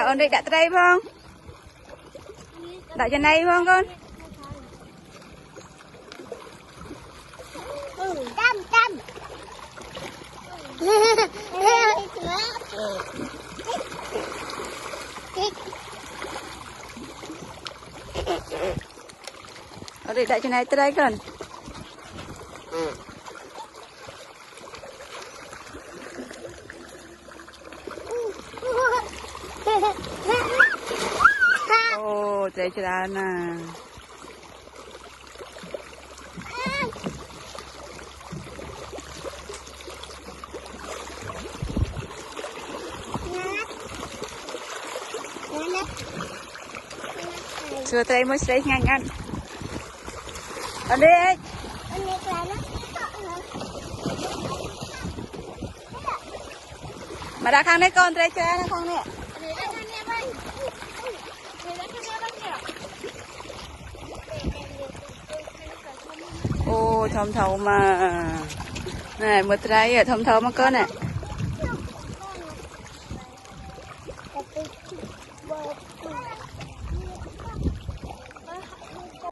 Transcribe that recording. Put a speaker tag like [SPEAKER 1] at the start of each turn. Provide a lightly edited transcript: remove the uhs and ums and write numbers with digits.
[SPEAKER 1] ổn định đặt đây không? Đặt trên này không con?
[SPEAKER 2] Tâm tâm.
[SPEAKER 1] Ổn định đặt trên này tới đây con. Ồ, trời trời nè. Xưa tới mới lấy nhanh ăn. Ổn định. Mà đã khang đấy con, đây chơi nó không nè. Ô, thơm thầu mà. Này, một trái thơm thầu mà con nè.